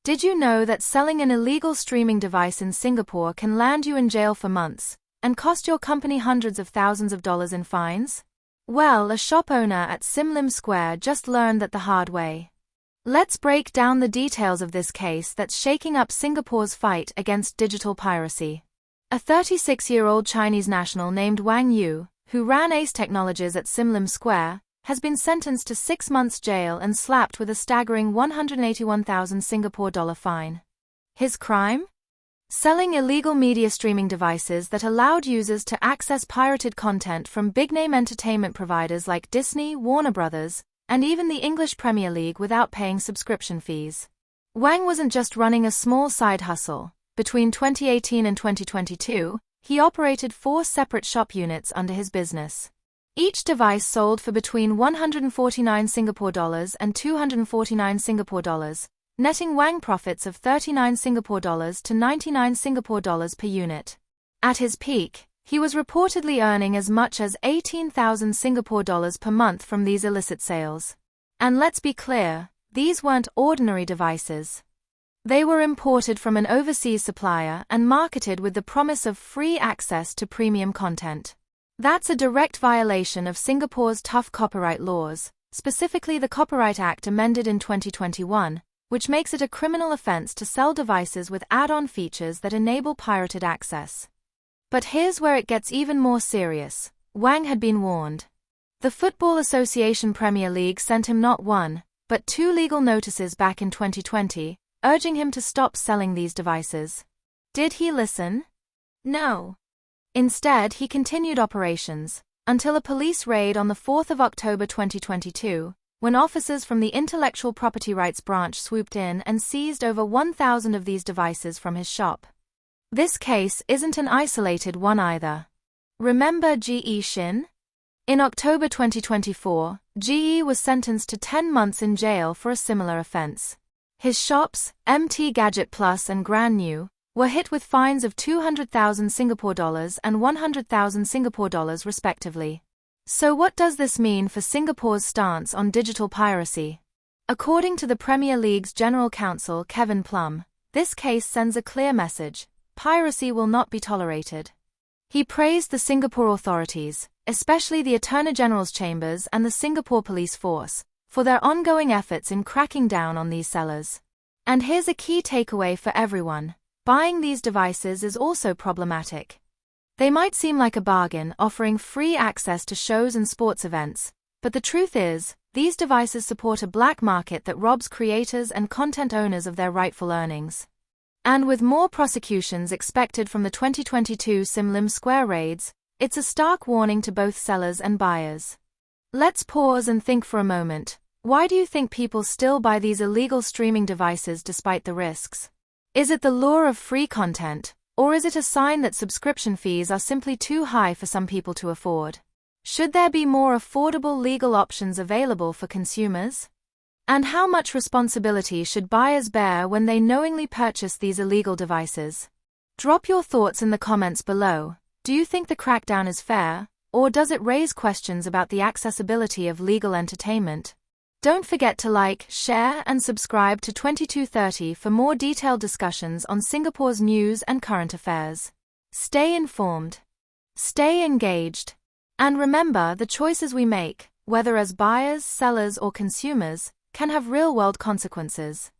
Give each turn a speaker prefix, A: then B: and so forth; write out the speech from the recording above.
A: Did you know that selling an illegal streaming device in Singapore can land you in jail for months and cost your company hundreds of thousands of dollars in fines? Well, a shop owner at Sim Lim Square just learned that the hard way. Let's break down the details of this case that's shaking up Singapore's fight against digital piracy. A 36-year-old Chinese national named Wang Yu, who ran Ace Technologies at Sim Lim Square, has been sentenced to 6 months jail and slapped with a staggering 181,000 Singapore dollar fine. His crime? Selling illegal media streaming devices that allowed users to access pirated content from big-name entertainment providers like Disney, Warner Brothers, and even the English Premier League without paying subscription fees. Wang wasn't just running a small side hustle. Between 2018 and 2022, he operated 4 separate shop units under his business. Each device sold for between 149 Singapore dollars and 249 Singapore dollars, netting Wang profits of 39 Singapore dollars to 99 Singapore dollars per unit. At his peak, he was reportedly earning as much as 18,000 Singapore dollars per month from these illicit sales. And let's be clear, these weren't ordinary devices. They were imported from an overseas supplier and marketed with the promise of free access to premium content. That's a direct violation of Singapore's tough copyright laws, specifically the Copyright Act amended in 2021, which makes it a criminal offence to sell devices with add-on features that enable pirated access. But here's where it gets even more serious. Wang had been warned. The Football Association Premier League sent him not 1, but 2 legal notices back in 2020, urging him to stop selling these devices. Did he listen? No. Instead, he continued operations, until a police raid on the 4th of October 2022, when officers from the Intellectual Property Rights Branch swooped in and seized over 1,000 of these devices from his shop. This case isn't an isolated one either. Remember GE Shin? In October 2024, GE was sentenced to 10 months in jail for a similar offense. His shops, MT Gadget Plus and Grand New, were hit with fines of 200,000 Singapore dollars and 100,000 Singapore dollars respectively. So what does this mean for Singapore's stance on digital piracy? According to the Premier League's General Counsel Kevin Plum, this case sends a clear message: piracy will not be tolerated. He praised the Singapore authorities, especially the Attorney General's chambers and the Singapore Police Force, for their ongoing efforts in cracking down on these sellers. And here's a key takeaway for everyone. Buying these devices is also problematic. They might seem like a bargain, offering free access to shows and sports events, but the truth is, these devices support a black market that robs creators and content owners of their rightful earnings. And with more prosecutions expected from the 2022 Sim Lim Square raids, it's a stark warning to both sellers and buyers. Let's pause and think for a moment. Why do you think people still buy these illegal streaming devices despite the risks? Is it the lure of free content, or is it a sign that subscription fees are simply too high for some people to afford? Should there be more affordable legal options available for consumers? And how much responsibility should buyers bear when they knowingly purchase these illegal devices? Drop your thoughts in the comments below. Do you think the crackdown is fair, or does it raise questions about the accessibility of legal entertainment? Don't forget to like, share, and subscribe to 2230 for more detailed discussions on Singapore's news and current affairs. Stay informed. Stay engaged. And remember, the choices we make, whether as buyers, sellers, or consumers, can have real-world consequences.